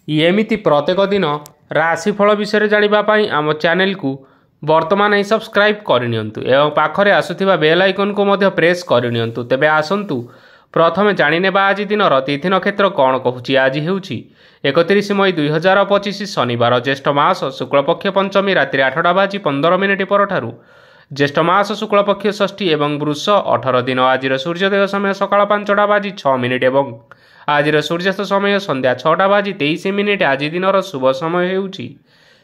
एमिति प्रत्येक दिन राशिफल विषय जानापी आम चैनल को वर्तमान ही सब्सक्राइब करनियंतु एवं पाखरे आसुथिबा बेल आइकन को मध्य प्रेस करनियंतु। तेबे आसंतु प्रथम जानिनेबा आज दिन तिथि नक्षत्र कौन कहूची। आज हेउची 31 मई 2025 शनिवार ज्येष्ठ मास शुक्लपक्ष पंचमी रात्रि 8:15 परठारु ज्येष्ठ मास शुक्लपक्ष षष्ठी एवं वृष 18 दिन। आज सूर्योदय समय सकाळ 5:06 एवं आज सूर्यास्त समय संध्या 6:23। आज दिन शुभ समय हेउची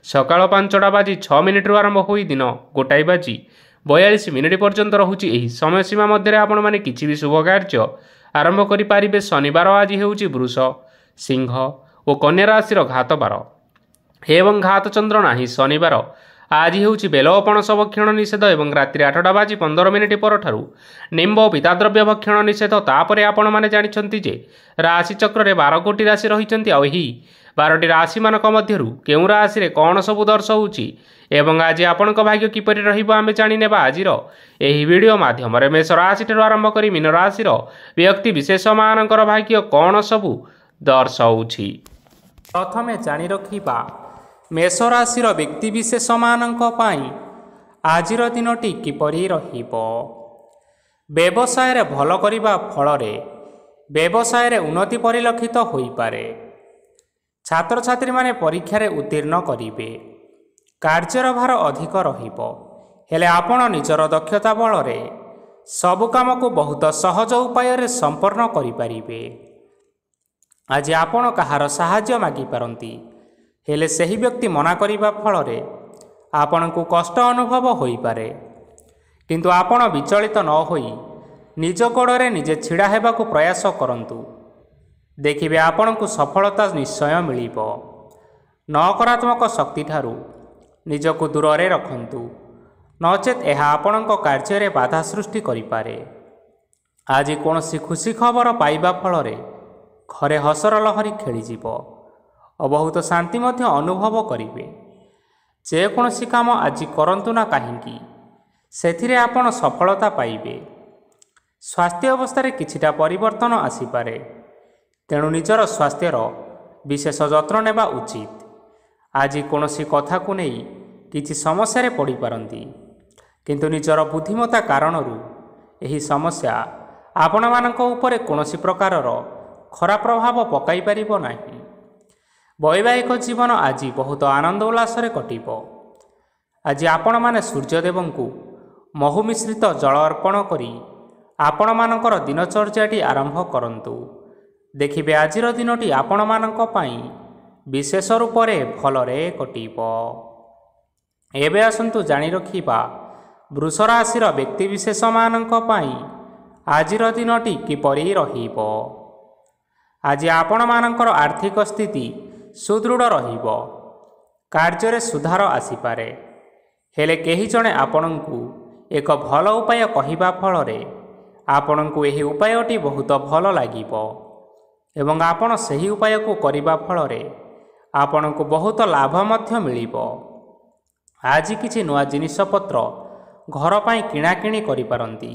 सकाळ 5:06 आरंभ होई दिन 1:42 पर्यंत रहुची। एही समय सीमा मध्य आपण माने किछि भी शुभ कार्य आरंभ करि पारिबे। शनिवार आज हेउची वृष सिंह और कन्या राशि घात बार एवं घात चंद्र नाही। शनिवार आज हेउची बेल और पणस भक्षण निषेध एवं रात्रि 8:15 परठारु निम्ब और पिताद्रव्य भक्षण निषेध। तापरे आपण माने जानिछंती जे राशि चक्र रे 12 कोटी राशि रहिचंती। आ एही 12टी राशि मानक मध्यरु केउ राशि रे कोन सब दर्शाउची एवं आज आपणक भाग्य किपरि रहिबो आमे जानि नेबा आजिर एही वीडियो माध्यम रे। मेष राशि ठारु आरंभ करी मीन राशि रो व्यक्ति विशेष मानकर भाग्य कोन सब दर्शाउची। प्रथमे जानि रखिबा मेष राशि रो व्यक्ति विशेष मानक पई आजिर दिनटी किपरि रहिबो। व्यवसाय रे भल करिबा फल रे व्यवसाय रे उन्नति परिलक्षित होई पारे। छात्र छात्री माने परीक्षा रे उत्तीर्ण करिवे। कार्यर भार अधिक रहिबो हेले आपण निजर दक्षता बल रे सब काम को बहुत सहज उपाय रे संपन्न करि परिबे। आज आपण कहार सहाय्य मागी पारंती हेले सही व्यक्ति मना करिबा फल रे आपण को कष्ट अनुभव होई पारे। किंतु आपण विचलित न होई निज गोड़े निजे छिड़ा हेबाकु प्रयास करंतु। देखिबे आपण को सफलता निश्चय मिलिबो। नकारात्मक शक्ति ठारू निजको दूर रे रखंतु नचेत यह आपणक कार्य रे बाधा सृष्टि करि पारे। आज कोनोसी खुशी खबर पाइबा फल रे घरे हसर लहरी खेली जीवो और बहुत शांति मध्य अनुभव करिवे। जे कोनोसी काम आज करंतु ना काहींकी सेथिरे आपण सफलता पाइबे। स्वास्थ्य अवस्था रे किछिटा परिवर्तन आसी पारे तेणु निजर स्वास्थ्यर विशेष जत्न नेबा उचित। आज कोनोसी कथा को नहीं किछि समस्या रे पड़ी पारंती किंतु निजर बुद्धिमता कारणरू एही समस्या आपण मानक उपरे कोनोसी प्रकारर खराब प्रभाव पकाई परिबो नाही। वैवाहिक जीवन आज बहुत आनंद उल्लास रे कटिबो। आज आपण माने सूर्यदेवंकु महु मिश्रित जल अर्पण करी आपण मानकर दिनचर्याटी आरंभ करंतु। देखिबे आजिर दिनटी आपण मानक पई विशेष रूप रे भलरे कटिबो। एबे आसंतु जानि रखिबा वृष राशि रो व्यक्ति विशेष मानक पई आजिर दिनटी किपरि रहिबो। आज आपण मानकर आर्थिक स्थिति सुदृढ़ रहिबो। कार्य रे सुधार आसी पारे हेले केही जणे आपणंकु एक भल उपाय कहिबा फल रे आपणंकु एही उपायटी बहुत भल लागिबो एवं आपण सही उपाय को करिबा फल रे आपणंकु बहुत लाभ मध्य मिलिबो। आज किछि नुआ जिनिस पत्र घर पाई किणा किणी करि पारंती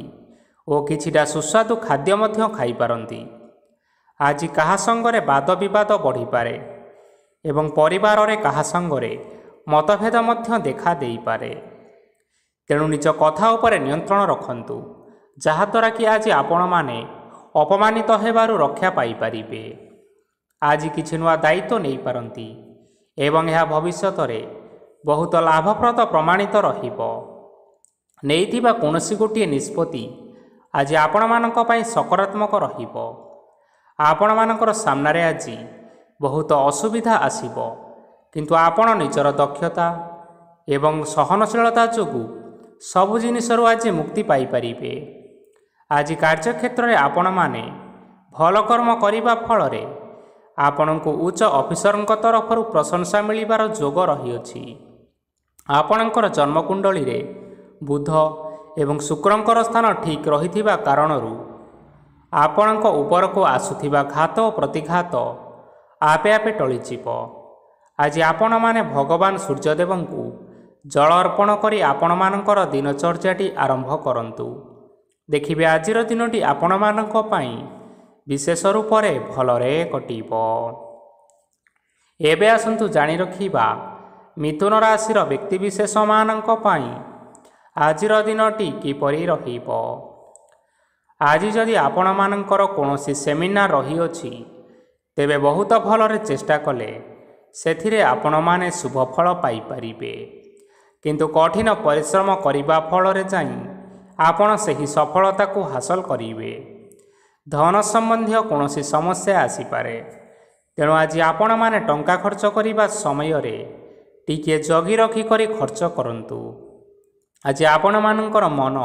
ओ किछिटा सुस्वादु खाद्य मध्य खाई पारंती। आज कहा संगरे वाद विवाद बढ़ी पारे एवं परिवार रे कहा संगरे मतभेद मध्य देखा देई पारे। तेणु निज कथा उपरे नियंत्रण रखंतु जहाद्वारा कि आज आपण माने अपमानित हेबारु रक्षा पाई पारिबे। आज किछि नुआ दायित्व नहीं पारंती एवं यह भविष्यत रे बहुत लाभप्रद प्रमाणित रहिबो। नेइथिबा कोनोसी गोटिए निष्पत्ति आज आपण मानक पई सकारात्मक रहिबो। आपण मानकर सामने आज बहुत असुविधा आसीबो किंतु आपण निजर दक्षता एवं सहनशीलता जोगु सबु जिनिसरु आज मुक्ति पाई पारिबे। आज कार्यक्षेत्र रे आपण माने भल कर्म करिबा फल रे आपणको उच्च ऑफिसरक तरफरु प्रशंसा मिलिबार जोग रहिअछि। आपणकर जन्मकुंडली रे बुध एवं शुक्रंकर स्थान ठीक रहिथिबा कारणरू आपणक ऊपर को आसुथिबा घात और प्रतिघात आपे आपे टळिजिब। आज आपण माने भगवान सूर्यदेवंकु जल अर्पण करी आपण मानकर दिनचर्याटी आरंभ करंतु। देखिबे आजिर दिनटी आपण मानक पई विशेष रूप रे भलरे कटिब। ଏବେ ଆସନ୍ତୁ ଜାଣି ରଖିବା ମିଥୁନ ରାଶିର ବ୍ୟକ୍ତିବିଶେଷମାନଙ୍କ ପାଇଁ ଆଜିର ଦିନଟି କିପରି ରହିବ। ଆଜି ଯଦି ଆପଣମାନଙ୍କର କୌଣସି ସେମିନାର ରହିଅଛି, ତେବେ ବହୁତ ଭଲରେ ଚେଷ୍ଟା କଲେ ସେଥିରେ ଆପଣମାନେ ଶୁଭଫଳ ପାଇପାରିବେ। କିନ୍ତୁ କଠିନ ପରିଶ୍ରମ କରିବା ଫଳରେ ଯାଇ ଆପଣ ସେହି ସଫଳତାକୁ ହାସଲ କରିବେ। ଧନ ସମ୍ବନ୍ଧୀୟ କୌଣସି ସମସ୍ୟା ଆସିପାରେ, ତେଣୁ ଆଜି ଆପଣମାନେ ଟଙ୍କା ଖର୍ଚ୍ଚ କରିବା ସମୟରେ ଟିକିଏ ଜଗି ରଖି କରି ଖର୍ଚ୍ଚ କରନ୍ତୁ। ଆଜି ଆପଣମାନଙ୍କର ମନ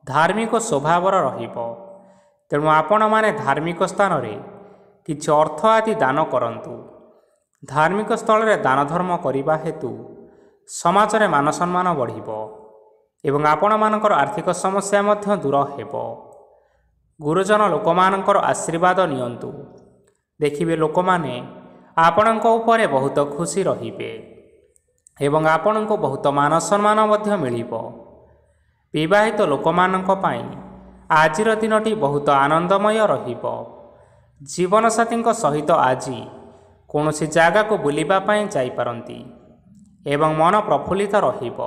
ଧାର୍ମିକ ସ୍ୱଭାବର ରହିବ, ତେଣୁ ଆପଣମାନେ ଧାର୍ମିକ ସ୍ଥାନରେ କିଛି ଅର୍ଥ ଆଦି ଦାନ କରନ୍ତୁ। ଧାର୍ମିକ ସ୍ଥଳରେ ଦାନ ଧର୍ମ କରିବା ହେତୁ ସମାଜରେ ମାନସମ୍ମାନ ବଢ଼ିବ ଏବଂ ଆପଣମାନଙ୍କର ଆର୍ଥିକ ସମସ୍ୟା ମଧ୍ୟ ଦୂର ହେବ। ଗୁରୁଜନ ଲୋକମାନଙ୍କର ଆଶୀର୍ବାଦ ନିଅନ୍ତୁ। ଦେଖିବେ ଲୋକମାନେ ଆପଣଙ୍କ ଉପରେ ବହୁତ ଖୁସି ରହିବେ ଏବଂ ଆପଣଙ୍କୁ ବହୁତ ମାନ ସମ୍ମାନ ମଧ୍ୟ ମିଳିବ। ବିବାହିତ ଲୋକମାନଙ୍କ ପାଇଁ ଆଜିର ଦିନଟି ବହୁତ ଆନନ୍ଦମୟ ରହିବ। ଜୀବନସାଥୀଙ୍କ ସହିତ ଆଜି କୌଣସି ଜାଗାକୁ ବୁଲିବା ପାଇଁ ଯାଇପାରନ୍ତି ଏବଂ ମନ ପ୍ରଫୁଲ୍ଲିତ ରହିବ।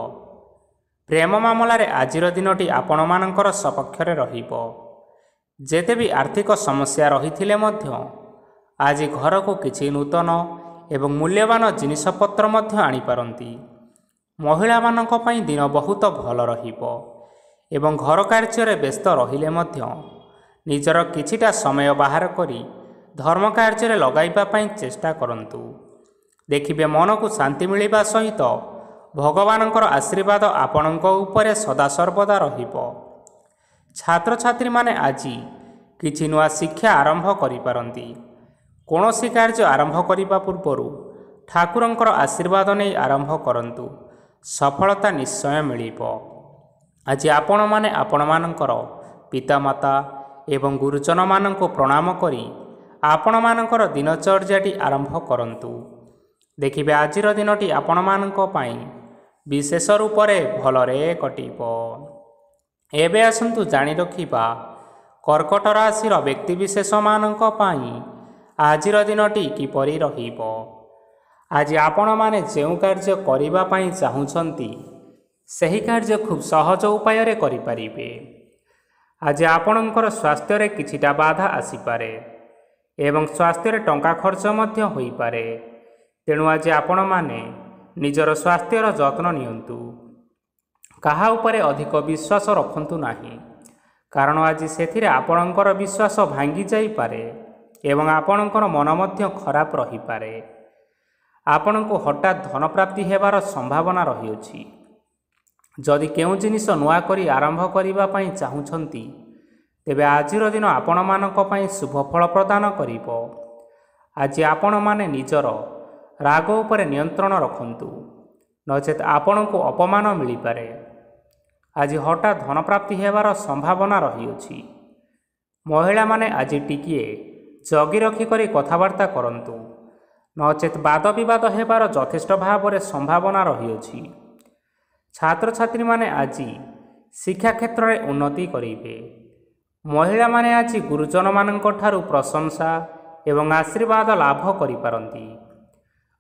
ପ୍ରେମ ମାମଲାରେ ଆଜିର ଦିନଟି ଆପଣମାନଙ୍କର ସପକ୍ଷରେ ରହିବ। ଯେତେ ବି ଆର୍ଥିକ ସମସ୍ୟା ରହିଥିଲେ ମଧ୍ୟ ଆଜି ଘରକୁ କିଛି ନୂତନ ଏବଂ ମୂଲ୍ୟବାନ ଜିନିଷପତ୍ର ମଧ୍ୟ ଆଣିପାରନ୍ତି। ମହିଳାମାନଙ୍କ ପାଇଁ ଦିନ ବହୁତ ଭଲ ରହିବ ଏବଂ ଘର କାର୍ଯ୍ୟରେ ବ୍ୟସ୍ତ ରହିଲେ ମଧ୍ୟ ନିଜର କିଛିଟା ସମୟ ବାହାର କରି ଧର୍ମ କାର୍ଯ୍ୟରେ ଲଗାଇବା ପାଇଁ ଚେଷ୍ଟା କରନ୍ତୁ। ଦେଖିବେ ମନକୁ ଶାନ୍ତି ମିଳିବା ସହିତ ଭଗବାନଙ୍କର ଆଶୀର୍ବାଦ ଆପଣଙ୍କ ଉପରେ ସଦାସର୍ବଦା ରହିବ। ଛାତ୍ରଛାତ୍ରୀମାନେ ଆଜି କିଛି ନୂଆ ଶିକ୍ଷା ଆରମ୍ଭ କରିପାରନ୍ତି। କୌଣସି କାର୍ଯ୍ୟ ଆରମ୍ଭ କରିବା ପୂର୍ବରୁ ଠାକୁରଙ୍କର ଆଶୀର୍ବାଦ ନେଇ ଆରମ୍ଭ କରନ୍ତୁ, ସଫଳତା ନିଶ୍ଚୟ ମିଳିବ। ଆଜି ଆପଣମାନେ ଆପଣମାନଙ୍କର ପିତାମାତା ଏବଂ ଗୁରୁଜନମାନଙ୍କୁ ପ୍ରଣାମ କରି ଆପଣମାନଙ୍କର ଦିନଚର୍ଯ୍ୟାଟି ଆରମ୍ଭ କରନ୍ତୁ। ଦେଖିବେ ଆଜିର ଦିନଟି ଆପଣମାନଙ୍କ ପାଇଁ ବିଶେଷ ରୂପରେ ଭଲରେ କଟିବ। ଏବେ ଆସନ୍ତୁ ଜାଣି ରଖିବା କର୍କଟ ରାଶିର ବ୍ୟକ୍ତିବିଶେଷମାନଙ୍କ ପାଇଁ ଆଜିର ଦିନଟି କିପରି ରହିବ। ଆଜି ଆପଣମାନେ ଯେଉଁ କାର୍ଯ୍ୟ କରିବା ପାଇଁ ଚାହୁଁଛନ୍ତି, ସେହି କାର୍ଯ୍ୟ ଖୁବ୍ ସହଜ ଉପାୟରେ କରିପାରିବେ। ଆଜି ଆପଣଙ୍କର ସ୍ୱାସ୍ଥ୍ୟରେ କିଛିଟା ବାଧା ଆସିପାରେ ଏବଂ ସ୍ୱାସ୍ଥ୍ୟରେ ଟଙ୍କା ଖର୍ଚ୍ଚ ମଧ୍ୟ ହୋଇପାରେ। ତେଣୁ ଆଜି ଆପଣମାନେ ନିଜର ସ୍ୱାସ୍ଥ୍ୟର ଯତ୍ନ ନିଅନ୍ତୁ। କାହା ଉପରେ ଅଧିକ ବିଶ୍ୱାସ ରଖନ୍ତୁ ନାହିଁ, କାରଣ ଆଜି ସେଥିରେ ଆପଣଙ୍କର ବିଶ୍ୱାସ ଭାଙ୍ଗି ଯାଇପାରେ ଏବଂ ଆପଣଙ୍କର ମନ ମଧ୍ୟ ଖରାପ ରହିପାରେ। ଆପଣଙ୍କୁ ହଠାତ୍ ଧନପ୍ରାପ୍ତି ହେବାର ସମ୍ଭାବନା ରହିଅଛି। ଯଦି କେଉଁ ଜିନିଷ ନୂଆ କରି ଆରମ୍ଭ କରିବା ପାଇଁ ଚାହୁଁଛନ୍ତି, ତେବେ ଆଜିର ଦିନ ଆପଣମାନଙ୍କ ପାଇଁ ଶୁଭ ଫଳ ପ୍ରଦାନ କରିବ। ଆଜି ଆପଣମାନେ ନିଜର ରାଗ ଉପରେ ନିୟନ୍ତ୍ରଣ ରଖନ୍ତୁ, ନଚେତ୍ ଆପଣଙ୍କୁ ଅପମାନ ମିଳିପାରେ। ଆଜି ହଠାତ୍ ଧନପ୍ରାପ୍ତି ହେବାର ସମ୍ଭାବନା ରହିଅଛି। ମହିଳାମାନେ ଆଜି ଟିକିଏ ଜଗି ରଖି କରି କଥାବାର୍ତ୍ତା କରନ୍ତୁ, ନଚେତ୍ ବାଦ ବିବାଦ ହେବାର ଯଥେଷ୍ଟ ଭାବରେ ସମ୍ଭାବନା ରହିଅଛି। ଛାତ୍ରଛାତ୍ରୀମାନେ ଆଜି ଶିକ୍ଷା କ୍ଷେତ୍ରରେ ଉନ୍ନତି କରିବେ। ମହିଳାମାନେ ଆଜି ଗୁରୁଜନମାନଙ୍କ ଠାରୁ ପ୍ରଶଂସା ଏବଂ ଆଶୀର୍ବାଦ ଲାଭ କରିପାରନ୍ତି।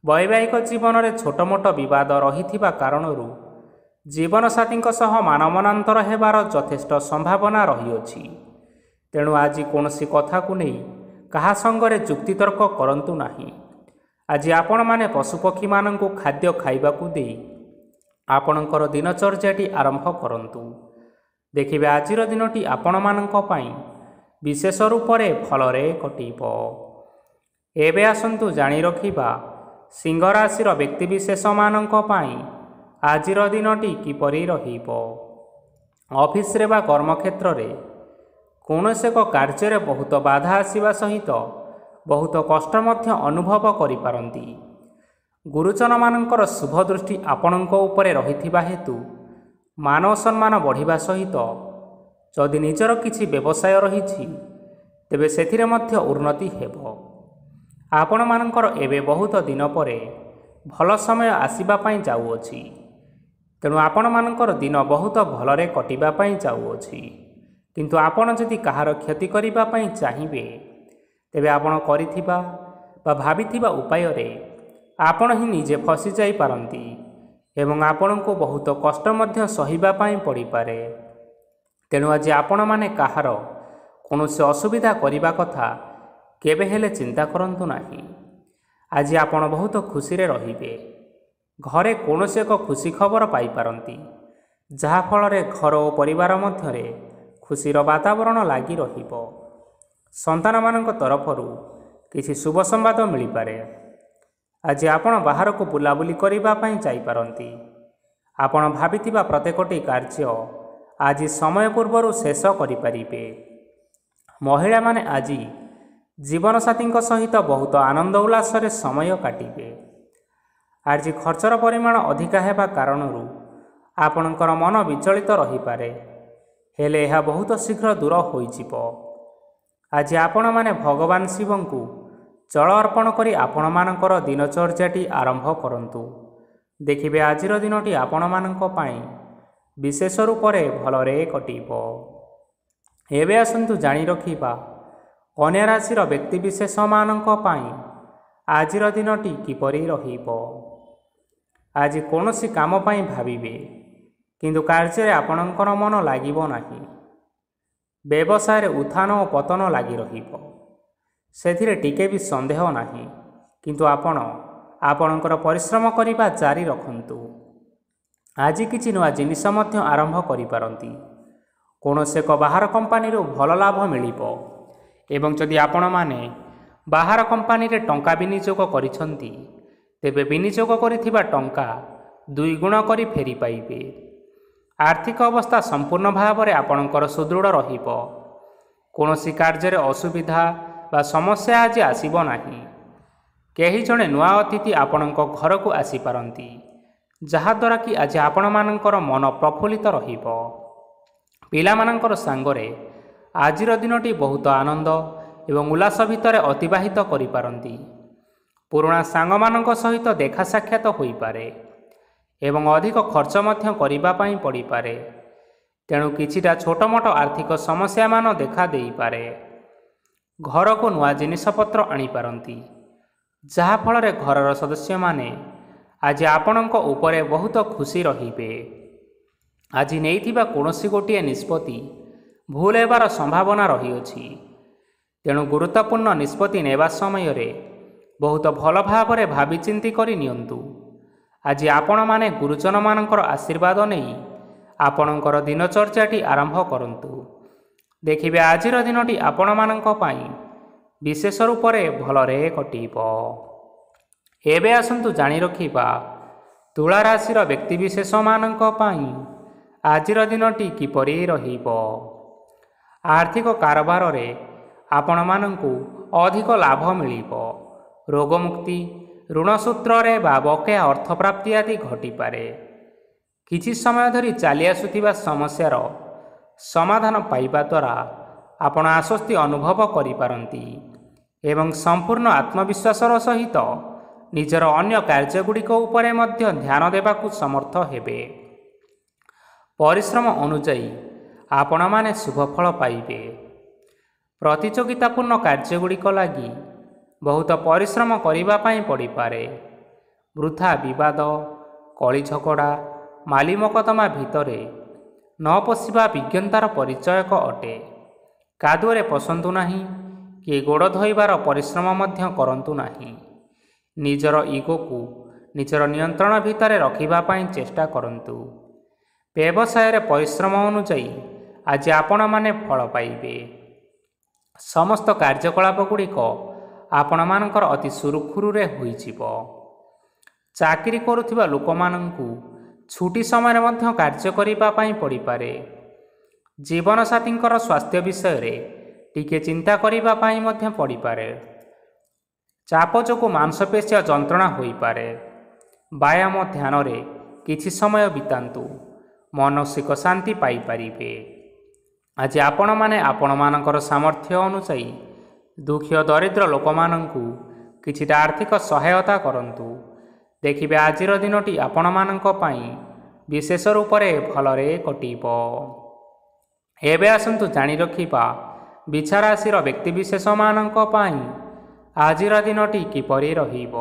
ବୈବାହିକ ଜୀବନରେ ଛୋଟମୋଟ ବିବାଦ ରହିଥିବା କାରଣରୁ ଜୀବନସାଥୀଙ୍କ ସହ ମାନମନାନ୍ତର ହେବାର ଯଥେଷ୍ଟ ସମ୍ଭାବନା ରହିଅଛି। ତେଣୁ ଆଜି କୌଣସି କଥାକୁ ନେଇ କାହା ସଙ୍ଗରେ ଯୁକ୍ତିତର୍କ କରନ୍ତୁ ନାହିଁ। ଆଜି ଆପଣମାନେ ପଶୁପକ୍ଷୀମାନଙ୍କୁ ଖାଦ୍ୟ ଖାଇବାକୁ ଦେଇ ଆପଣଙ୍କର ଦିନଚର୍ଯ୍ୟାଟି ଆରମ୍ଭ କରନ୍ତୁ। ଦେଖିବେ ଆଜିର ଦିନଟି ଆପଣମାନଙ୍କ ପାଇଁ ବିଶେଷ ରୂପରେ ଭଲରେ କଟିବ। ଏବେ ଆସନ୍ତୁ ଜାଣି ରଖିବା ସିଂହ ରାଶିର ବ୍ୟକ୍ତିବିଶେଷମାନଙ୍କ ପାଇଁ ଆଜିର ଦିନଟି କିପରି ରହିବ। ଅଫିସରେ ବା କର୍ମକ୍ଷେତ୍ରରେ କୌଣସି ଏକ କାର୍ଯ୍ୟରେ ବହୁତ ବାଧା ଆସିବା ସହିତ ବହୁତ କଷ୍ଟ ମଧ୍ୟ ଅନୁଭବ କରିପାରନ୍ତି। ଗୁରୁଜନମାନଙ୍କର ଶୁଭ ଦୃଷ୍ଟି ଆପଣଙ୍କ ଉପରେ ରହିଥିବା ହେତୁ ମାନ ସମ୍ମାନ ବଢ଼ିବା ସହିତ ଯଦି ନିଜର କିଛି ବ୍ୟବସାୟ ରହିଛି, ତେବେ ସେଥିରେ ମଧ୍ୟ ଉନ୍ନତି ହେବ। ଆପଣମାନଙ୍କର ଏବେ ବହୁତ ଦିନ ପରେ ଭଲ ସମୟ ଆସିବା ପାଇଁ ଯାଉଅଛି। ତେଣୁ ଆପଣମାନଙ୍କର ଦିନ ବହୁତ ଭଲରେ କଟିବା ପାଇଁ ଯାଉଅଛି। କିନ୍ତୁ ଆପଣ ଯଦି କାହାର କ୍ଷତି କରିବା ପାଇଁ ଚାହିଁବେ, ତେବେ ଆପଣ କରିଥିବା ବା ଭାବିଥିବା ଉପାୟରେ ଆପଣ ହିଁ ନିଜେ ଫସି ଯାଇପାରନ୍ତି ଏବଂ ଆପଣଙ୍କୁ ବହୁତ କଷ୍ଟ ମଧ୍ୟ ସହିବା ପାଇଁ ପଡ଼ିପାରେ। ତେଣୁ ଆଜି ଆପଣମାନେ କାହାର କୌଣସି ଅସୁବିଧା କରିବା କଥା କେବେ ହେଲେ ଚିନ୍ତା କରନ୍ତୁ ନାହିଁ। ଆଜି ଆପଣ ବହୁତ ଖୁସିରେ ରହିବେ। ଘରେ କୌଣସି ଏକ ଖୁସି ଖବର ପାଇପାରନ୍ତି, ଯାହାଫଳରେ ଘର ଓ ପରିବାର ମଧ୍ୟରେ ଖୁସିର ବାତାବରଣ ଲାଗି ରହିବ। ସନ୍ତାନମାନଙ୍କ ତରଫରୁ କିଛି ଶୁଭ ସମ୍ବାଦ ମିଳିପାରେ। ଆଜି ଆପଣ ବାହାରକୁ ବୁଲାବୁଲି କରିବା ପାଇଁ ଯାଇପାରନ୍ତି। ଆପଣ ଭାବିଥିବା ପ୍ରତ୍ୟେକଟି କାର୍ଯ୍ୟ ଆଜି ସମୟ ପୂର୍ବରୁ ଶେଷ କରିପାରିବେ। ମହିଳାମାନେ ଆଜି ଜୀବନସାଥୀଙ୍କ ସହିତ ବହୁତ ଆନନ୍ଦ ଉଲ୍ଲାସରେ ସମୟ କାଟିବେ। ଆଜି ଖର୍ଚ୍ଚର ପରିମାଣ ଅଧିକା ହେବା କାରଣରୁ ଆପଣଙ୍କର ମନ ବିଚଳିତ ରହିପାରେ, ହେଲେ ଏହା ବହୁତ ଶୀଘ୍ର ଦୂର ହୋଇଯିବ। ଆଜି ଆପଣମାନେ ଭଗବାନ ଶିବଙ୍କୁ ଜଳ ଅର୍ପଣ କରି ଆପଣମାନଙ୍କର ଦିନଚର୍ଯ୍ୟାଟି ଆରମ୍ଭ କରନ୍ତୁ। ଦେଖିବେ ଆଜିର ଦିନଟି ଆପଣମାନଙ୍କ ପାଇଁ ବିଶେଷ ରୂପରେ ଭଲରେ କଟିବ। ଏବେ ଆସନ୍ତୁ ଜାଣି ରଖିବା କନ୍ୟା ରାଶିର ବ୍ୟକ୍ତିବିଶେଷମାନଙ୍କ ପାଇଁ ଆଜିର ଦିନଟି କିପରି ରହିବ। ଆଜି କୌଣସି କାମ ପାଇଁ ଭାବିବେ, କିନ୍ତୁ କାର୍ଯ୍ୟରେ ଆପଣଙ୍କର ମନ ଲାଗିବ ନାହିଁ। ବ୍ୟବସାୟରେ ଉତ୍ଥାନ ଓ ପତନ ଲାଗି ରହିବ, ସେଥିରେ ଟିକେ ବି ସନ୍ଦେହ ନାହିଁ। କିନ୍ତୁ ଆପଣ ଆପଣଙ୍କର ପରିଶ୍ରମ କରିବା ଜାରି ରଖନ୍ତୁ। ଆଜି କିଛି ନୂଆ ଜିନିଷ ମଧ୍ୟ ଆରମ୍ଭ କରିପାରନ୍ତି। କୌଣସି ଏକ ବାହାର କମ୍ପାନୀରୁ ଭଲ ଲାଭ ମିଳିବ ଏବଂ ଯଦି ଆପଣମାନେ ବାହାର କମ୍ପାନୀରେ ଟଙ୍କା ବିନିଯୋଗ କରିଛନ୍ତି, ତେବେ ବିନିଯୋଗ କରିଥିବା ଟଙ୍କା 2 ଗୁଣ କରି ଫେରି ପାଇବେ। ଆର୍ଥିକ ଅବସ୍ଥା ସମ୍ପୂର୍ଣ୍ଣ ଭାବରେ ଆପଣଙ୍କର ସୁଦୃଢ଼ ରହିବ। କୌଣସି କାର୍ଯ୍ୟରେ ଅସୁବିଧା ବା ସମସ୍ୟା ଆଜି ଆସିବ ନାହିଁ। କେହି ଜଣେ ନୂଆ ଅତିଥି ଆପଣଙ୍କ ଘରକୁ ଆସିପାରନ୍ତି, ଯାହାଦ୍ୱାରା କି ଆଜି ଆପଣମାନଙ୍କର ମନ ପ୍ରଫୁଲ୍ଲିତ ରହିବ। ପିଲାମାନଙ୍କର ସାଙ୍ଗରେ ଆଜିର ଦିନଟି ବହୁତ ଆନନ୍ଦ ଏବଂ ଉଲ୍ଲାସ ଭିତରେ ଅତିବାହିତ କରିପାରନ୍ତି। ପୁରୁଣା ସାଙ୍ଗମାନଙ୍କ ସହିତ ଦେଖା ସାକ୍ଷାତ ହୋଇପାରେ ଏବଂ ଅଧିକ ଖର୍ଚ୍ଚ ମଧ୍ୟ କରିବା ପାଇଁ ପଡ଼ିପାରେ। ତେଣୁ କିଛିଟା ଛୋଟମୋଟ ଆର୍ଥିକ ସମସ୍ୟାମାନ ଦେଖା ଦେଇପାରେ। ଘରକୁ ନୂଆ ଜିନିଷପତ୍ର ଆଣିପାରନ୍ତି, ଯାହାଫଳରେ ଘରର ସଦସ୍ୟମାନେ ଆଜି ଆପଣଙ୍କ ଉପରେ ବହୁତ ଖୁସି ରହିବେ। ଆଜି ନେଇଥିବା କୌଣସି ଗୋଟିଏ ନିଷ୍ପତ୍ତି ଭୁଲ ହେବାର ସମ୍ଭାବନା ରହିଅଛି। ତେଣୁ ଗୁରୁତ୍ୱପୂର୍ଣ୍ଣ ନିଷ୍ପତ୍ତି ନେବା ସମୟରେ ବହୁତ ଭଲ ଭାବରେ ଭାବିଚିନ୍ତି କରି ନିଅନ୍ତୁ। ଆଜି ଆପଣମାନେ ଗୁରୁଜନମାନଙ୍କର ଆଶୀର୍ବାଦ ନେଇ ଆପଣଙ୍କର ଦିନଚର୍ଯ୍ୟାଟି ଆରମ୍ଭ କରନ୍ତୁ। ଦେଖିବେ ଆଜିର ଦିନଟି ଆପଣମାନଙ୍କ ପାଇଁ ବିଶେଷ ରୂପରେ ଭଲରେ କଟିବ। ଏବେ ଆସନ୍ତୁ ଜାଣି ରଖିବା ତୁଳା ରାଶିର ବ୍ୟକ୍ତିବିଶେଷମାନଙ୍କ ପାଇଁ ଆଜିର ଦିନଟି କିପରି ରହିବ। ଆର୍ଥିକ କାରବାରରେ ଆପଣମାନଙ୍କୁ ଅଧିକ ଲାଭ ମିଳିବ। ରୋଗମୁକ୍ତି, ଋଣ ସୂତ୍ରରେ ବା ବକେୟା ଅର୍ଥପ୍ରାପ୍ତି ଆଦି ଘଟିପାରେ। କିଛି ସମୟ ଧରି ଚାଲି ଆସୁଥିବା ସମସ୍ୟାର ସମାଧାନ ପାଇବା ଦ୍ୱାରା ଆପଣ ଆଶ୍ୱସ୍ତି ଅନୁଭବ କରିପାରନ୍ତି ଏବଂ ସମ୍ପୂର୍ଣ୍ଣ ଆତ୍ମବିଶ୍ୱାସର ସହିତ ନିଜର ଅନ୍ୟ କାର୍ଯ୍ୟଗୁଡ଼ିକ ଉପରେ ମଧ୍ୟ ଧ୍ୟାନ ଦେବାକୁ ସମର୍ଥ ହେବେ। ପରିଶ୍ରମ ଅନୁଯାୟୀ ଆପଣମାନେ ଶୁଭଫଳ ପାଇବେ। ପ୍ରତିଯୋଗିତାପୂର୍ଣ୍ଣ କାର୍ଯ୍ୟଗୁଡ଼ିକ ଲାଗି ବହୁତ ପରିଶ୍ରମ କରିବା ପାଇଁ ପଡ଼ିପାରେ। ବୃଥା ବିବାଦ, କଳି ଝଗଡ଼ା, ମାଲି ମକଦ୍ଦମା ଭିତରେ ନ ପଶିବା ବିଜ୍ଞତାର ପରିଚୟକ ଅଟେ। କାଦୁଅରେ ପଶନ୍ତୁ ନାହିଁ କି ଗୋଡ଼ ଧୋଇବାର ପରିଶ୍ରମ ମଧ୍ୟ କରନ୍ତୁ ନାହିଁ। ନିଜର ଇଗୋକୁ ନିଜର ନିୟନ୍ତ୍ରଣ ଭିତରେ ରଖିବା ପାଇଁ ଚେଷ୍ଟା କରନ୍ତୁ। ବ୍ୟବସାୟରେ ପରିଶ୍ରମ ଅନୁଯାୟୀ ଆଜି ଆପଣମାନେ ଫଳ ପାଇବେ। ସମସ୍ତ କାର୍ଯ୍ୟକଳାପ ଗୁଡ଼ିକ ଆପଣମାନଙ୍କର ଅତି ସୁରୁଖୁରୁରେ ହୋଇଯିବ। ଚାକିରି କରୁଥିବା ଲୋକମାନଙ୍କୁ ଛୁଟି ସମୟରେ ମଧ୍ୟ କାର୍ଯ୍ୟ କରିବା ପାଇଁ ପଡ଼ିପାରେ। ଜୀବନସାଥୀଙ୍କର ସ୍ୱାସ୍ଥ୍ୟ ବିଷୟରେ ଟିକେ ଚିନ୍ତା କରିବା ପାଇଁ ମଧ୍ୟ ପଡ଼ିପାରେ। ଚାପ ଯୋଗୁଁ ମାଂସପେଶୀୟ ଯନ୍ତ୍ରଣା ହୋଇପାରେ। ବ୍ୟାୟାମ ଧ୍ୟାନରେ କିଛି ସମୟ ବିତାନ୍ତୁ, ମାନସିକ ଶାନ୍ତି ପାଇପାରିବେ। ଆଜି ଆପଣମାନେ ଆପଣମାନଙ୍କର ସାମର୍ଥ୍ୟ ଅନୁଯାୟୀ ଦୁଃଖୀ ଓ ଦରିଦ୍ର ଲୋକମାନଙ୍କୁ କିଛିଟା ଆର୍ଥିକ ସହାୟତା କରନ୍ତୁ। ଦେଖିବେ ଆଜିର ଦିନଟି ଆପଣମାନଙ୍କ ପାଇଁ ବିଶେଷ ରୂପରେ ଭଲରେ କଟିବ। ଏବେ ଆସନ୍ତୁ ଜାଣି ରଖିବା ବିଛା ରାଶିର ବ୍ୟକ୍ତିବିଶେଷମାନଙ୍କ ପାଇଁ ଆଜିର ଦିନଟି କିପରି ରହିବ।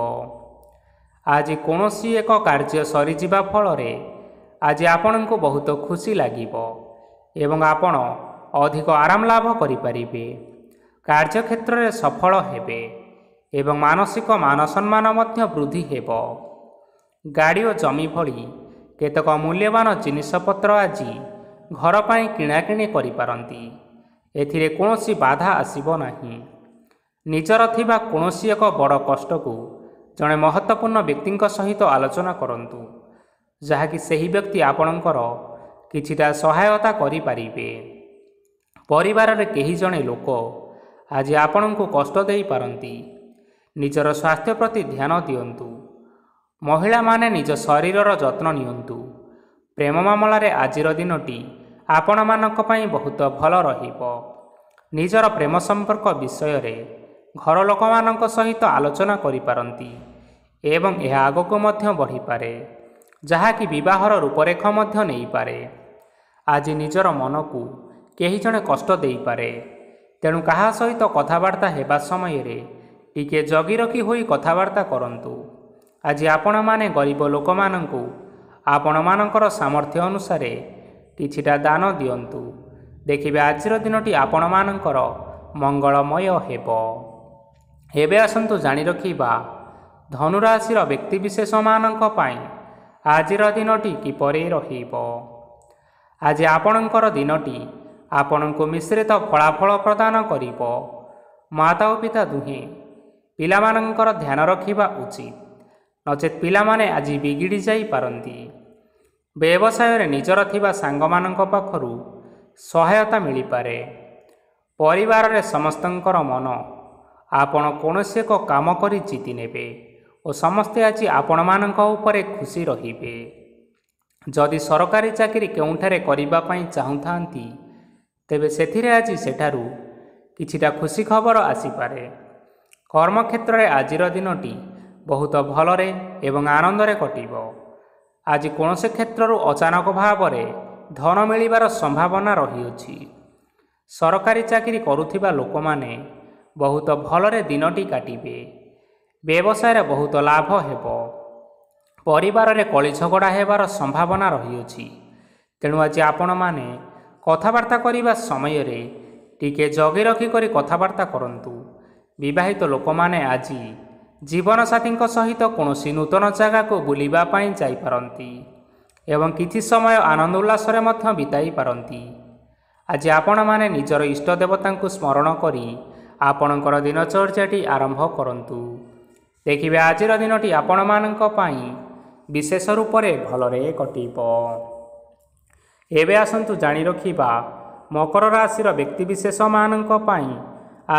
ଆଜି କୌଣସି ଏକ କାର୍ଯ୍ୟ ସରିଯିବା ଫଳରେ ଆଜି ଆପଣଙ୍କୁ ବହୁତ ଖୁସି ଲାଗିବ ଏବଂ ଆପଣ ଅଧିକ ଆରାମ ଲାଭ କରିପାରିବେ। କାର୍ଯ୍ୟକ୍ଷେତ୍ରରେ ସଫଳ ହେବେ ଏବଂ ମାନସିକ ମାନ ସମ୍ମାନ ମଧ୍ୟ ବୃଦ୍ଧି ହେବ। ଗାଡ଼ି ଓ ଜମି ଭଳି କେତେକ ମୂଲ୍ୟବାନ ଜିନିଷପତ୍ର ଆଜି ଘର ପାଇଁ କିଣାକିଣି କରିପାରନ୍ତି। ଏଥିରେ କୌଣସି ବାଧା ଆସିବ ନାହିଁ। ନିଜର ଥିବା କୌଣସି ଏକ ବଡ଼ କଷ୍ଟକୁ ଜଣେ ମହତ୍ତ୍ୱପୂର୍ଣ୍ଣ ବ୍ୟକ୍ତିଙ୍କ ସହିତ ଆଲୋଚନା କରନ୍ତୁ, ଯାହାକି ସେହି ବ୍ୟକ୍ତି ଆପଣଙ୍କର କିଛିଟା ସହାୟତା କରିପାରିବେ। ପରିବାରରେ କେହି ଜଣେ ଲୋକ ଆଜି ଆପଣଙ୍କୁ କଷ୍ଟ ଦେଇପାରନ୍ତି। ନିଜର ସ୍ୱାସ୍ଥ୍ୟ ପ୍ରତି ଧ୍ୟାନ ଦିଅନ୍ତୁ। ମହିଳାମାନେ ନିଜ ଶରୀରର ଯତ୍ନ ନିଅନ୍ତୁ। ପ୍ରେମ ମାମଲାରେ ଆଜିର ଦିନଟି ଆପଣମାନଙ୍କ ପାଇଁ ବହୁତ ଭଲ ରହିବ। ନିଜର ପ୍ରେମ ସମ୍ପର୍କ ବିଷୟରେ ଘର ଲୋକମାନଙ୍କ ସହିତ ଆଲୋଚନା କରିପାରନ୍ତି ଏବଂ ଏହା ଆଗକୁ ମଧ୍ୟ ବଢ଼ିପାରେ, ଯାହାକି ବିବାହର ରୂପରେଖ ମଧ୍ୟ ନେଇପାରେ। ଆଜି ନିଜର ମନକୁ କେହି ଜଣେ କଷ୍ଟ ଦେଇପାରେ, ତେଣୁ କାହା ସହିତ କଥାବାର୍ତ୍ତା ହେବା ସମୟରେ ଟିକିଏ ଜଗି ରଖି ହୋଇ କଥାବାର୍ତ୍ତା କରନ୍ତୁ। ଆଜି ଆପଣମାନେ ଗରିବ ଲୋକମାନଙ୍କୁ ଆପଣମାନଙ୍କର ସାମର୍ଥ୍ୟ ଅନୁସାରେ କିଛିଟା ଦାନ ଦିଅନ୍ତୁ। ଦେଖିବେ ଆଜିର ଦିନଟି ଆପଣମାନଙ୍କର ମଙ୍ଗଳମୟ ହେବ। ଏବେ ଆସନ୍ତୁ ଜାଣି ରଖିବା ଧନୁରାଶିର ବ୍ୟକ୍ତିବିଶେଷମାନଙ୍କ ପାଇଁ ଆଜିର ଦିନଟି କିପରି ରହିବ। ଆଜି ଆପଣଙ୍କର ଦିନଟି ଆପଣଙ୍କୁ ମିଶ୍ରିତ ଫଳାଫଳ ପ୍ରଦାନ କରିବ। ମାତା ଓ ପିତା ଦୁହେଁ ପିଲାମାନଙ୍କର ଧ୍ୟାନ ରଖିବା ଉଚିତ, ନଚେତ୍ ପିଲାମାନେ ଆଜି ବିଗିଡ଼ି ଯାଇପାରନ୍ତି। ବ୍ୟବସାୟରେ ନିଜର ଥିବା ସାଙ୍ଗମାନଙ୍କ ପାଖରୁ ସହାୟତା ମିଳିପାରେ। ପରିବାରରେ ସମସ୍ତଙ୍କର ମନ ଆପଣ କୌଣସି ଏକ କାମ କରି ଜିତି ନେବେ ଓ ସମସ୍ତେ ଆଜି ଆପଣମାନଙ୍କ ଉପରେ ଖୁସି ରହିବେ। ଯଦି ସରକାରୀ ଚାକିରି କେଉଁଠାରେ କରିବା ପାଇଁ ଚାହୁଁଥାନ୍ତି, ତେବେ ସେଥିରେ ଆଜି ସେଠାରୁ କିଛିଟା ଖୁସି ଖବର ଆସିପାରେ। କର୍ମକ୍ଷେତ୍ରରେ ଆଜିର ଦିନଟି ବହୁତ ଭଲରେ ଏବଂ ଆନନ୍ଦରେ କଟିବ। ଆଜି କୌଣସି କ୍ଷେତ୍ରରୁ ଅଚାନକ ଭାବରେ ଧନ ମିଳିବାର ସମ୍ଭାବନା ରହିଅଛି। ସରକାରୀ ଚାକିରି କରୁଥିବା ଲୋକମାନେ ବହୁତ ଭଲରେ ଦିନଟି କାଟିବେ। ବ୍ୟବସାୟରେ ବହୁତ ଲାଭ ହେବ। ପରିବାରରେ କଳି ଝଗଡ଼ା ହେବାର ସମ୍ଭାବନା ରହିଅଛି, ତେଣୁ ଆଜି ଆପଣମାନେ କଥାବାର୍ତ୍ତା କରିବା ସମୟରେ ଟିକିଏ ଜଗି ରଖି କରି କଥାବାର୍ତ୍ତା କରନ୍ତୁ। ବିବାହିତ ଲୋକମାନେ ଆଜି ଜୀବନସାଥୀଙ୍କ ସହିତ କୌଣସି ନୂତନ ଜାଗାକୁ ବୁଲିବା ପାଇଁ ଯାଇପାରନ୍ତି ଏବଂ କିଛି ସମୟ ଆନନ୍ଦ ଉଲ୍ଲାସରେ ମଧ୍ୟ ବିତାଇ ପାରନ୍ତି। ଆଜି ଆପଣମାନେ ନିଜର ଇଷ୍ଟ ଦେବତାଙ୍କୁ ସ୍ମରଣ କରି ଆପଣଙ୍କର ଦିନଚର୍ଯ୍ୟାଟି ଆରମ୍ଭ କରନ୍ତୁ। ଦେଖିବେ ଆଜିର ଦିନଟି ଆପଣମାନଙ୍କ ପାଇଁ ବିଶେଷ ରୂପରେ ଭଲରେ କଟିବ। ଏବେ ଆସନ୍ତୁ ଜାଣି ରଖିବା ମକର ରାଶିର ବ୍ୟକ୍ତିବିଶେଷମାନଙ୍କ ପାଇଁ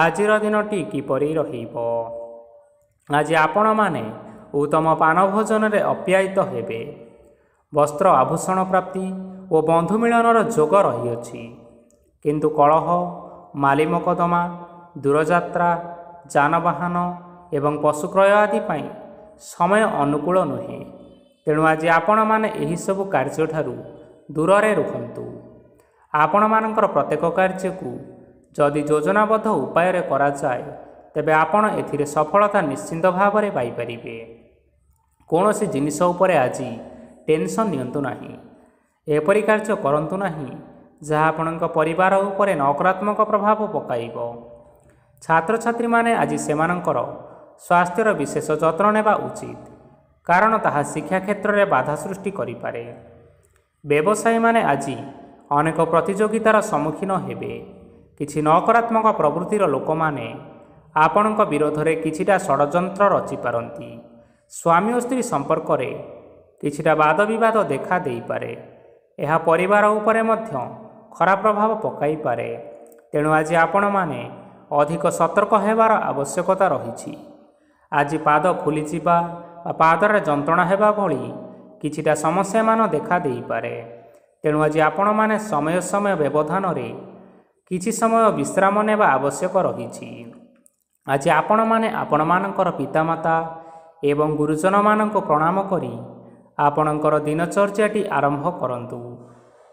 ଆଜିର ଦିନଟି କିପରି ରହିବ। ଆଜି ଆପଣମାନେ ଉତ୍ତମ ପାନ ଭୋଜନରେ ଅପ୍ୟାୟିତ ହେବେ। ବସ୍ତ୍ର ଆଭୂଷଣ ପ୍ରାପ୍ତି ଓ ବନ୍ଧୁ ମିଳନର ଯୋଗ ରହିଅଛି, କିନ୍ତୁ କଳହ, ମାଲି ମକଦ୍ଦମା, ଦୂରଯାତ୍ରା, ଯାନବାହନ ଏବଂ ପଶୁ କ୍ରୟ ଆଦି ପାଇଁ ସମୟ ଅନୁକୂଳ ନୁହେଁ। ତେଣୁ ଆଜି ଆପଣମାନେ ଏହିସବୁ କାର୍ଯ୍ୟଠାରୁ ଦୂରରେ ରୁହନ୍ତୁ। ଆପଣମାନଙ୍କର ପ୍ରତ୍ୟେକ କାର୍ଯ୍ୟକୁ ଯଦି ଯୋଜନାବଦ୍ଧ ଉପାୟରେ କରାଯାଏ, ତେବେ ଆପଣ ଏଥିରେ ସଫଳତା ନିଶ୍ଚିନ୍ତ ଭାବରେ ପାଇପାରିବେ। କୌଣସି ଜିନିଷ ଉପରେ ଆଜି ଟେନସନ୍ ନିଅନ୍ତୁ ନାହିଁ। ଏପରି କାର୍ଯ୍ୟ କରନ୍ତୁ ନାହିଁ ଯାହା ଆପଣଙ୍କ ପରିବାର ଉପରେ ନକାରାତ୍ମକ ପ୍ରଭାବ ପକାଇବ। ଛାତ୍ରଛାତ୍ରୀମାନେ ଆଜି ସେମାନଙ୍କର ସ୍ୱାସ୍ଥ୍ୟର ବିଶେଷ ଯତ୍ନ ନେବା ଉଚିତ, କାରଣ ତାହା ଶିକ୍ଷା କ୍ଷେତ୍ରରେ ବାଧା ସୃଷ୍ଟି କରିପାରେ। ବ୍ୟବସାୟୀମାନେ ଆଜି ଅନେକ ପ୍ରତିଯୋଗିତାର ସମ୍ମୁଖୀନ ହେବେ। କିଛି ନକାରାତ୍ମକ ପ୍ରବୃତ୍ତିର ଲୋକମାନେ ଆପଣଙ୍କ ବିରୋଧରେ କିଛିଟା ଷଡ଼ଯନ୍ତ୍ର ରଚିପାରନ୍ତି। ସ୍ୱାମୀ ଓ ସ୍ତ୍ରୀ ସମ୍ପର୍କରେ କିଛିଟା ବାଦବିବାଦ ଦେଖା ଦେଇପାରେ। ଏହା ପରିବାର ଉପରେ ମଧ୍ୟ ଖରାପ ପ୍ରଭାବ ପକାଇପାରେ। ତେଣୁ ଆଜି ଆପଣମାନେ ଅଧିକ ସତର୍କ ହେବାର ଆବଶ୍ୟକତା ରହିଛି। ଆଜି ପାଦ ଫୁଲିଯିବା ବା ପାଦରେ ଯନ୍ତ୍ରଣା ହେବା ଭଳି କିଛିଟା ସମସ୍ୟାମାନ ଦେଖା ଦେଇପାରେ। ତେଣୁ ଆଜି ଆପଣମାନେ ସମୟ ସମୟ ବ୍ୟବଧାନରେ କିଛି ସମୟ ବିଶ୍ରାମ ନେବା ଆବଶ୍ୟକ ରହିଛି। ଆଜି ଆପଣମାନେ ଆପଣମାନଙ୍କର ପିତାମାତା ଏବଂ ଗୁରୁଜନମାନଙ୍କୁ ପ୍ରଣାମ କରି ଆପଣଙ୍କର ଦିନଚର୍ଯ୍ୟାଟି ଆରମ୍ଭ କରନ୍ତୁ।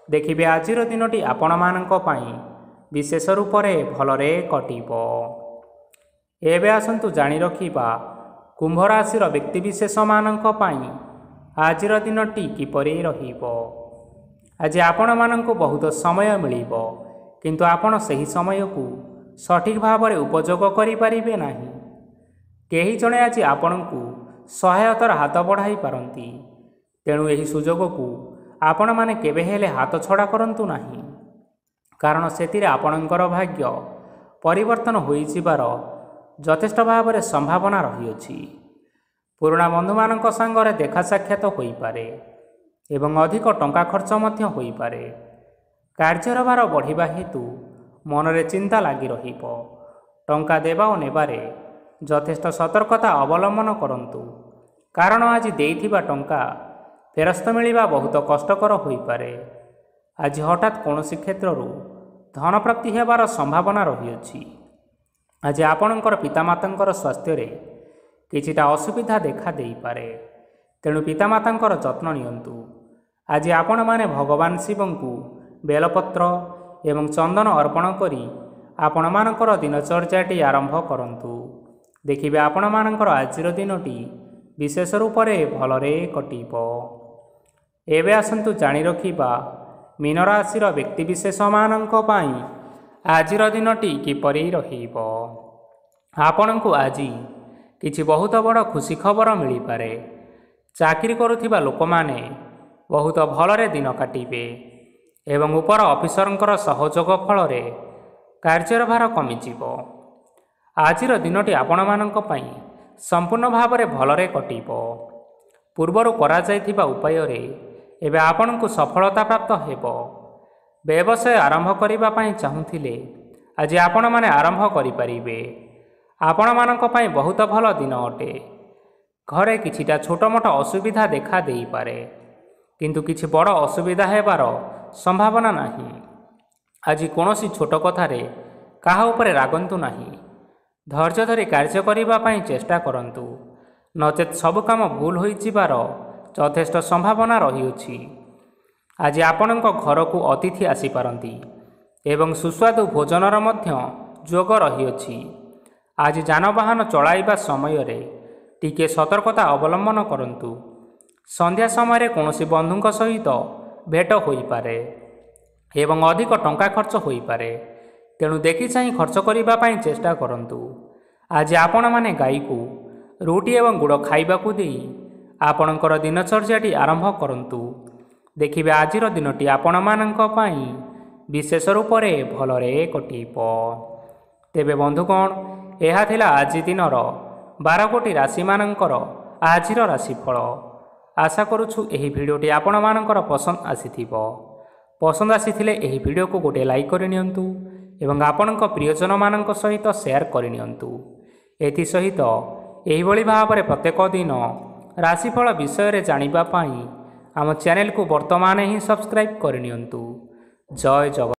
ଦେଖିବେ ଆଜିର ଦିନଟି ଆପଣମାନଙ୍କ ପାଇଁ ବିଶେଷ ରୂପରେ ଭଲରେ କଟିବ। ଏବେ ଆସନ୍ତୁ ଜାଣି ରଖିବା କୁମ୍ଭ ରାଶିର ବ୍ୟକ୍ତିବିଶେଷମାନଙ୍କ ପାଇଁ ଆଜିର ଦିନଟି କିପରି ରହିବ। ଆଜି ଆପଣମାନଙ୍କୁ ବହୁତ ସମୟ ମିଳିବ, କିନ୍ତୁ ଆପଣ ସେହି ସମୟକୁ ସଠିକ୍ ଭାବରେ ଉପଯୋଗ କରିପାରିବେ ନାହିଁ। କେହି ଜଣେ ଆଜି ଆପଣଙ୍କୁ ସହାୟତାର ହାତ ବଢ଼ାଇ ପାରନ୍ତି, ତେଣୁ ଏହି ସୁଯୋଗକୁ ଆପଣମାନେ କେବେ ହେଲେ ହାତଛଡ଼ା କରନ୍ତୁ ନାହିଁ, କାରଣ ସେଥିରେ ଆପଣଙ୍କର ଭାଗ୍ୟ ପରିବର୍ତ୍ତନ ହୋଇଯିବାର ଯଥେଷ୍ଟ ଭାବରେ ସମ୍ଭାବନା ରହିଅଛି। ପୁରୁଣା ବନ୍ଧୁମାନଙ୍କ ସାଙ୍ଗରେ ଦେଖା ସାକ୍ଷାତ ହୋଇପାରେ ଏବଂ ଅଧିକ ଟଙ୍କା ଖର୍ଚ୍ଚ ମଧ୍ୟ ହୋଇପାରେ। କାର୍ଯ୍ୟର ଭାର ବଢ଼ିବା ହେତୁ ମନରେ ଚିନ୍ତା ଲାଗି ରହିବ। ଟଙ୍କା ଦେବା ଓ ନେବାରେ ଯଥେଷ୍ଟ ସତର୍କତା ଅବଲମ୍ବନ କରନ୍ତୁ, କାରଣ ଆଜି ଦେଇଥିବା ଟଙ୍କା ଫେରସ୍ତ ମିଳିବା ବହୁତ କଷ୍ଟକର ହୋଇପାରେ। ଆଜି ହଠାତ୍ କୌଣସି କ୍ଷେତ୍ରରୁ ଧନପ୍ରାପ୍ତି ହେବାର ସମ୍ଭାବନା ରହିଅଛି। ଆଜି ଆପଣଙ୍କର ପିତାମାତାଙ୍କର ସ୍ୱାସ୍ଥ୍ୟରେ କିଛିଟା ଅସୁବିଧା ଦେଖା ଦେଇପାରେ, ତେଣୁ ପିତାମାତାଙ୍କର ଯତ୍ନ ନିଅନ୍ତୁ। ଆଜି ଆପଣମାନେ ଭଗବାନ ଶିବଙ୍କୁ ବେଲପତ୍ର ଏବଂ ଚନ୍ଦନ ଅର୍ପଣ କରି ଆପଣମାନଙ୍କର ଦିନଚର୍ଯ୍ୟାଟି ଆରମ୍ଭ କରନ୍ତୁ। ଦେଖିବେ ଆପଣମାନଙ୍କର ଆଜିର ଦିନଟି ବିଶେଷ ରୂପରେ ଭଲରେ କଟିବ। ଏବେ ଆସନ୍ତୁ ଜାଣି ରଖିବା ମୀନ ରାଶିର ବ୍ୟକ୍ତିବିଶେଷମାନଙ୍କ ପାଇଁ ଆଜିର ଦିନଟି କିପରି ରହିବ। ଆପଣଙ୍କୁ ଆଜି କିଛି ବହୁତ ବଡ଼ ଖୁସି ଖବର ମିଳିପାରେ। ଚାକିରି କରୁଥିବା ଲୋକମାନେ ବହୁତ ଭଲରେ ଦିନ କାଟିବେ ଏବଂ ଉପର ଅଫିସରଙ୍କର ସହଯୋଗ ଫଳରେ କାର୍ଯ୍ୟର ଭାର କମିଯିବ। ଆଜିର ଦିନଟି ଆପଣମାନଙ୍କ ପାଇଁ ସମ୍ପୂର୍ଣ୍ଣ ଭାବରେ ଭଲରେ କଟିବ। ପୂର୍ବରୁ କରାଯାଇଥିବା ଉପାୟରେ ଏବେ ଆପଣଙ୍କୁ ସଫଳତା ପ୍ରାପ୍ତ ହେବ। ବ୍ୟବସାୟ ଆରମ୍ଭ କରିବା ପାଇଁ ଚାହୁଁଥିଲେ ଆଜି ଆପଣମାନେ ଆରମ୍ଭ କରିପାରିବେ। ଆପଣମାନଙ୍କ ପାଇଁ ବହୁତ ଭଲ ଦିନ ଅଟେ। ଘରେ କିଛିଟା ଛୋଟମୋଟ ଅସୁବିଧା ଦେଖା ଦେଇପାରେ, କିନ୍ତୁ କିଛି ବଡ଼ ଅସୁବିଧା ହେବାର ସମ୍ଭାବନା ନାହିଁ। ଆଜି କୌଣସି ଛୋଟ କଥାରେ କାହା ଉପରେ ରାଗନ୍ତୁ ନାହିଁ। ଧୈର୍ଯ୍ୟ ଧରି କାର୍ଯ୍ୟ କରିବା ପାଇଁ ଚେଷ୍ଟା କରନ୍ତୁ, ନଚେତ୍ ସବୁ କାମ ଭୁଲ ହୋଇଯିବାର ଯଥେଷ୍ଟ ସମ୍ଭାବନା ରହିଅଛି। ଆଜି ଆପଣଙ୍କ ଘରକୁ ଅତିଥି ଆସିପାରନ୍ତି ଏବଂ ସୁସ୍ୱାଦୁ ଭୋଜନର ମଧ୍ୟ ଯୋଗ ରହିଅଛି। ଆଜି ଯାନବାହନ ଚଳାଇବା ସମୟରେ ଟିକିଏ ସତର୍କତା ଅବଲମ୍ବନ କରନ୍ତୁ। ସନ୍ଧ୍ୟା ସମୟରେ କୌଣସି ବନ୍ଧୁଙ୍କ ସହିତ ଭେଟ ହୋଇପାରେ ଏବଂ ଅଧିକ ଟଙ୍କା ଖର୍ଚ୍ଚ ହୋଇପାରେ, ତେଣୁ ଦେଖିଚାହିଁ ଖର୍ଚ୍ଚ କରିବା ପାଇଁ ଚେଷ୍ଟା କରନ୍ତୁ। ଆଜି ଆପଣମାନେ ଗାଈକୁ ରୁଟି ଏବଂ ଗୁଡ଼ ଖାଇବାକୁ ଦେଇ ଆପଣଙ୍କର ଦିନଚର୍ଯ୍ୟାଟି ଆରମ୍ଭ କରନ୍ତୁ। ଦେଖିବେ ଆଜିର ଦିନଟି ଆପଣମାନଙ୍କ ପାଇଁ ବିଶେଷ ରୂପରେ ଭଲରେ କଟିବ। ତେବେ ବନ୍ଧୁଗଣ, ଏହା ଥିଲା ଆଜି ଦିନର 12 ଗୋଟି ରାଶିମାନଙ୍କର ଆଜିର ରାଶିଫଳ। ଆଶା କରୁଛୁ ଏହି ଭିଡ଼ିଓଟି ଆପଣମାନଙ୍କର ପସନ୍ଦ ଆସିଥିବ। ପସନ୍ଦ ଆସିଥିଲେ ଏହି ଭିଡ଼ିଓକୁ ଗୋଟିଏ ଲାଇକ୍ କରିନିଅନ୍ତୁ ଏବଂ ଆପଣଙ୍କ ପ୍ରିୟଜନମାନଙ୍କ ସହିତ ସେୟାର କରିନିଅନ୍ତୁ। ଏଥିସହିତ ଏହିଭଳି ଭାବରେ ପ୍ରତ୍ୟେକ ଦିନ ରାଶିଫଳ ବିଷୟରେ ଜାଣିବା ପାଇଁ ଆମ ଚ୍ୟାନେଲକୁ ବର୍ତ୍ତମାନ ହିଁ ସବସ୍କ୍ରାଇବ୍ କରିନିଅନ୍ତୁ। ଜୟ ଜଗନ୍ନାଥ।